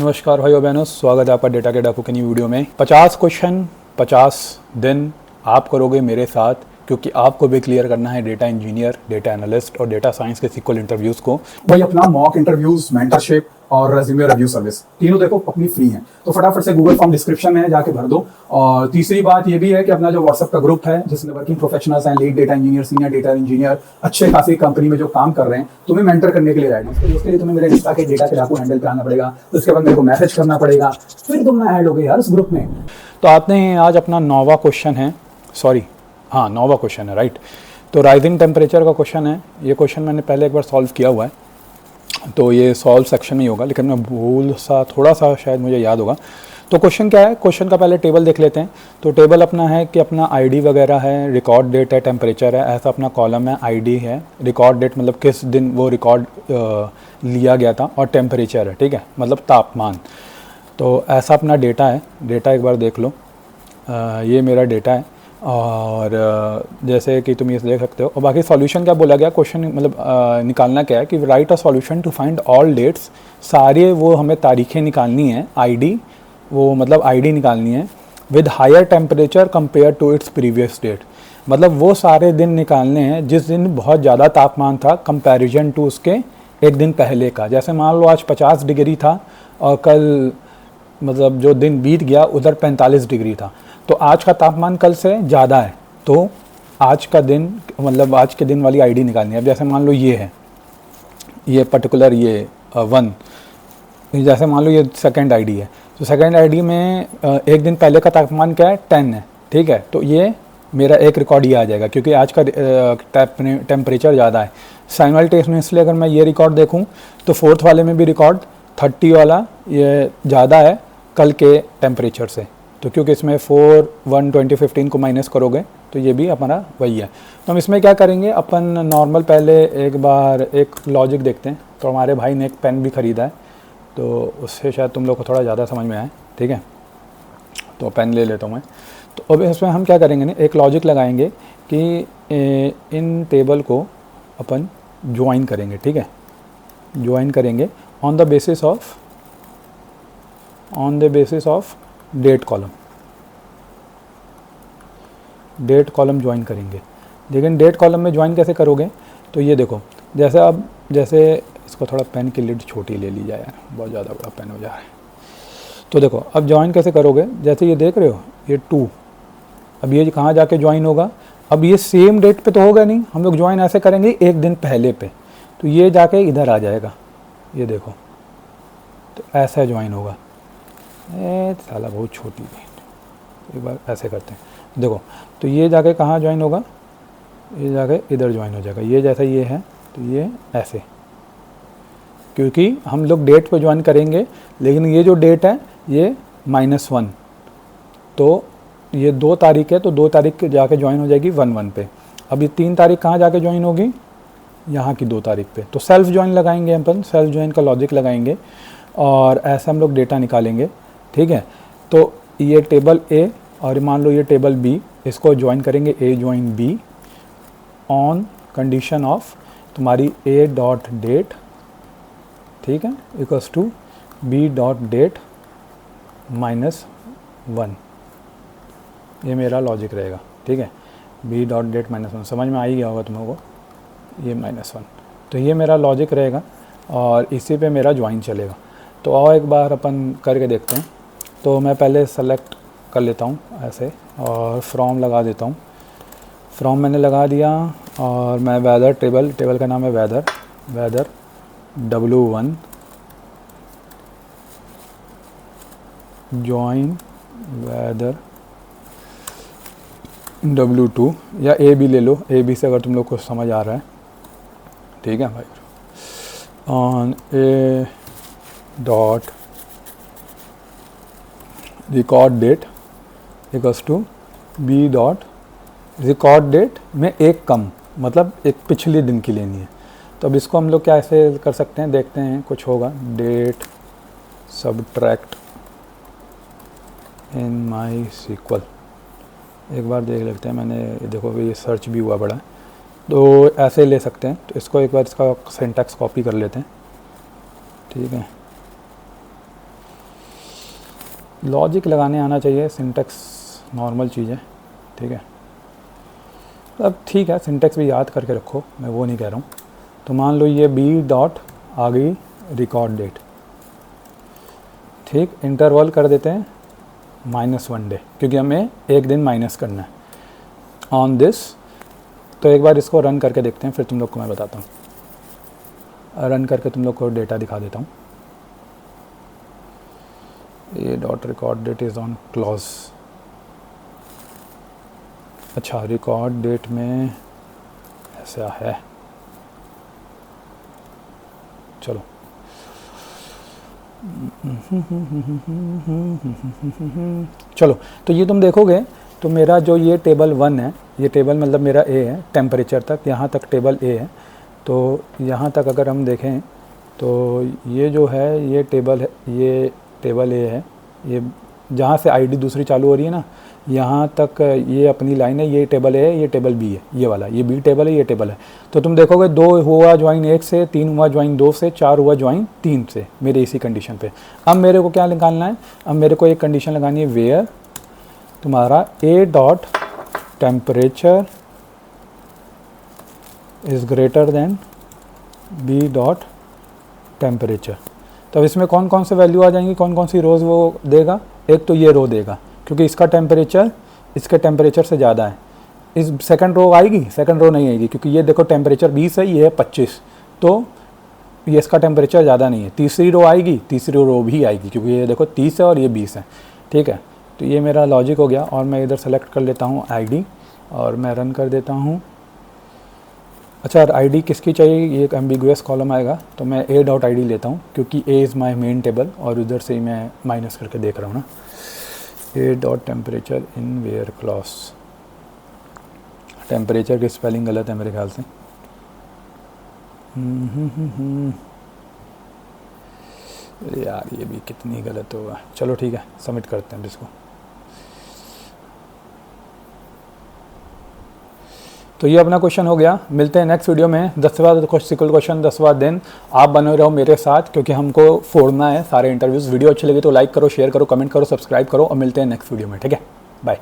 नमस्कार भाइयों बहनों, स्वागत है आपका डेटा के डाकू की नई वीडियो में। 50 क्वेश्चन 50 दिन आप करोगे मेरे साथ, क्योंकि आपको भी क्लियर करना है डेटा इंजीनियर, डेटा एनालिस्ट और डेटा साइंस के सिक्वल इंटरव्यूज़ को। भाई अपना मॉक इंटरव्यूज, मेंटरशिप और रेज्यूमे रिव्यू सर्विस तीनों देखो अपनी फ्री हैं, तो फटाफट से गूगल फॉर्म डिस्क्रिप्शन में है, जाके भर दो। और तीसरी बात ये भी है कि अपना जो व्हाट्सएप का ग्रुप है जिसमें वर्किंग प्रोफेशनल्स हैं, lead data engineer, senior data engineer, अच्छे खासी कंपनी में जो काम कर रहे हैं, तुम्हें मेंटर करने के लिए रेडी है। उसके लिए तुम्हें मेरे इंस्टा के डेटा के डाकू हैंडल पे आना पड़ेगा, उसके बाद मेरे को मैसेज करना पड़ेगा, फिर तुम ना ऐड हो गए यार उस ग्रुप में। तो आते हैं, आज अपना 9वां क्वेश्चन है, 9वां क्वेश्चन है, राइट। तो राइजिंग टेम्परेचर का क्वेश्चन है। ये क्वेश्चन मैंने पहले एक बार सॉल्व किया हुआ है, तो ये सॉल्व सेक्शन में ही होगा, लेकिन मैं थोड़ा सा शायद मुझे याद होगा। तो क्वेश्चन क्या है, क्वेश्चन का पहले टेबल देख लेते हैं। तो टेबल अपना है कि अपना आईडी वगैरह है, रिकॉर्ड डेट है, टेम्परेचर है, ऐसा अपना कॉलम है। आईडी है, रिकॉर्ड डेट मतलब किस दिन वो रिकॉर्ड लिया गया था, और टेम्परेचर है, ठीक है, मतलब तापमान। तो ऐसा अपना डेटा है। डेटा एक बार देख लो, ये मेरा डेटा है, और जैसे कि तुम ये देख सकते हो। और बाकी सॉल्यूशन क्या बोला गया, क्वेश्चन मतलब निकालना क्या है कि write a solution to find all dates. सारे वो हमें तारीखें निकालनी है, आईडी वो मतलब आईडी निकालनी है, with higher temperature compare to its previous date. मतलब वो सारे दिन निकालने हैं जिस दिन बहुत ज़्यादा तापमान था कंपैरिजन टू उसके एक दिन पहले का। जैसे मान लो आज 50 डिग्री था और कल मतलब जो दिन बीत गया उधर 45 डिग्री था, तो आज का तापमान कल से ज़्यादा है, तो आज का दिन मतलब आज के दिन वाली आईडी निकालनी है। अब जैसे मान लो ये है, ये पर्टिकुलर ये 1, जैसे मान लो ये सेकंड आईडी है, तो सेकंड आईडी में एक दिन पहले का तापमान क्या है, 10 है, ठीक है। तो ये मेरा एक रिकॉर्ड ये आ जाएगा, क्योंकि आज का टेम्परेचर ज़्यादा है। साइमल्टेनियसली अगर मैं ये रिकॉर्ड देखूँ तो फोर्थ वाले में भी रिकॉर्ड 30 वाला ये ज़्यादा है कल के टेम्परेचर से, तो क्योंकि इसमें 4, 1, 20, 15 को माइनस करोगे तो ये भी हमारा वही है। तो हम इसमें क्या करेंगे, अपन नॉर्मल पहले एक बार एक लॉजिक देखते हैं। तो हमारे भाई ने एक पेन भी ख़रीदा है, तो उससे शायद तुम लोग को थोड़ा ज़्यादा समझ में आए, ठीक है। तो पेन ले लेता हूँ मैं। तो अब इसमें हम क्या करेंगे ना, एक लॉजिक लगाएंगे कि इन टेबल को अपन ज्वाइन करेंगे, ठीक है। ज्वाइन करेंगे on the basis of date column. Date column join करेंगे, लेकिन डेट कॉलम में ज्वाइन कैसे करोगे, तो ये देखो, जैसे इसको थोड़ा पेन की लिड छोटी ले ली जाए यार, बहुत ज़्यादा बड़ा पेन हो जा रहा है। तो देखो अब ज्वाइन कैसे करोगे, जैसे ये देख रहे हो ये 2, अब ये कहाँ जाके ज्वाइन होगा, अब ये सेम डेट पे तो होगा नहीं, हम लोग ज्वाइन ऐसे करेंगे एक दिन पहले पे, तो ये जाके इधर आ जाएगा, ये देखो, तो ऐसा ज्वाइन होगा। साला बहुत छोटी है, एक बार ऐसे करते हैं, देखो, तो ये जाके कहाँ ज्वाइन होगा, ये जाके इधर ज्वाइन हो जाएगा। ये जैसा ये है तो ये ऐसे, क्योंकि हम लोग डेट पे ज्वाइन करेंगे, लेकिन ये जो डेट है ये -1, तो ये 2 तारीख है, तो 2 तारीख जाके ज्वाइन हो जाएगी 1-1 पे। अब ये 3 तारीख कहाँ जाके ज्वाइन होगी, यहाँ की 2 तारीख पे। तो सेल्फ ज्वाइन लगाएंगे अपन, सेल्फ ज्वाइन का लॉजिक लगाएंगे, और ऐसे हम लोग डेटा निकालेंगे, ठीक है। तो ये टेबल ए और मान लो ये टेबल बी, इसको ज्वाइन करेंगे A join B on condition of तुम्हारी ए डॉट डेट, ठीक है, equals to B dot date -1। ये मेरा लॉजिक रहेगा, ठीक है, बी डॉट डेट -1, समझ में आ ही गया होगा तुम लोगों को, ये -1। तो ये मेरा लॉजिक रहेगा और इसी पे मेरा ज्वाइन चलेगा। तो और एक बार अपन करके देखते हैं। तो मैं पहले सेलेक्ट कर लेता हूँ ऐसे, और फ्रॉम लगा देता हूँ। फ्रॉम मैंने लगा दिया, और मैं वेदर टेबल का नाम है weather W1 join weather W2, या ए बी ले लो, ए बी से अगर तुम लोग को समझ आ रहा है, ठीक है भाई। On a dot record date equals to B dot record date में एक कम, मतलब एक पिछले दिन की लेनी है। तो अब इसको हम लोग क्या ऐसे कर सकते हैं, देखते हैं कुछ होगा। डेट सबट्रैक्ट इन माई सीक्वल, एक बार देख लेते हैं। मैंने देखो ये सर्च भी हुआ बड़ा, तो ऐसे ले सकते हैं। तो इसको एक बार इसका सिंटैक्स कॉपी कर लेते हैं, ठीक है। लॉजिक लगाने आना चाहिए, सिंटेक्स नॉर्मल चीज़ है, ठीक है। अब ठीक है, सिंटेक्स भी याद करके रखो, मैं वो नहीं कह रहा हूँ। तो मान लो ये बी डॉट आ गई रिकॉर्ड डेट, ठीक, इंटरवल कर देते हैं -1 डे, क्योंकि हमें एक दिन माइनस करना है ऑन दिस। तो एक बार इसको रन करके देखते हैं, फिर तुम लोग को मैं बताता हूँ। रन करके तुम लोग को डेटा दिखा देता हूँ। ए dot record that is on clause. अच्छा, रिकॉर्ड डेट में ऐसा है, चलो चलो। तो ये तुम देखोगे तो मेरा जो ये टेबल 1 है, ये टेबल मतलब मेरा ए है, टेम्परेचर तक, यहाँ तक टेबल ए है। तो यहाँ तक अगर हम देखें तो ये जो है ये टेबल है, ये टेबल ए है, ये जहाँ से आईडी दूसरी चालू हो रही है ना, यहाँ तक ये अपनी लाइन है, ये टेबल ए है, ये टेबल बी है, ये वाला, ये बी टेबल है, ये टेबल है। तो तुम देखोगे 2 हुआ ज्वाइन 1 से, 3 हुआ ज्वाइन 2 से, 4 हुआ ज्वाइन 3 से, मेरे इसी कंडीशन पे। अब मेरे को क्या निकालना है, अब मेरे को एक कंडीशन लगानी है, वेयर तुम्हारा a dot temperature is greater than b dot temperature. तो इसमें कौन कौन से वैल्यू आ जाएंगी, कौन कौन सी रोज़ वो देगा। एक तो ये रो देगा, क्योंकि इसका टेम्परेचर इसके टेम्परेचर से ज़्यादा है। इस सेकंड रो आएगी, सेकंड रो नहीं आएगी, क्योंकि ये देखो टेम्परेचर 20 है, ये है 25, तो ये इसका टेम्परेचर ज़्यादा नहीं है। तीसरी रो आएगी, तीसरी रो भी आएगी, क्योंकि ये देखो 30 है और ये 20 है, ठीक है। तो ये मेरा लॉजिक हो गया, और मैं इधर सेलेक्ट कर लेता हूँ आईडी, और मैं रन कर देता हूँ। अच्छा, आईडी किसकी चाहिए, ये एक एम्बिगुअस कॉलम आएगा, तो मैं ए डॉट आई डी लेता हूँ, क्योंकि A is my main table, और उधर से ही मैं माइनस करके देख रहा हूँ ना। A dot temperature in where clause, temperature की स्पेलिंग गलत है मेरे ख्याल से। यार ये भी कितनी गलत होगा, चलो ठीक है, सबमिट करते हैं इसको। तो ये अपना क्वेश्चन हो गया। मिलते हैं नेक्स्ट वीडियो में। 10वां सिक्वल क्वेश्चन 10वां दिन। आप बने रहो मेरे साथ, क्योंकि हमको फोड़ना है सारे इंटरव्यूज़। वीडियो अच्छी लगी तो लाइक करो, शेयर करो, कमेंट करो, सब्सक्राइब करो, और मिलते हैं नेक्स्ट वीडियो में, ठीक है, बाय।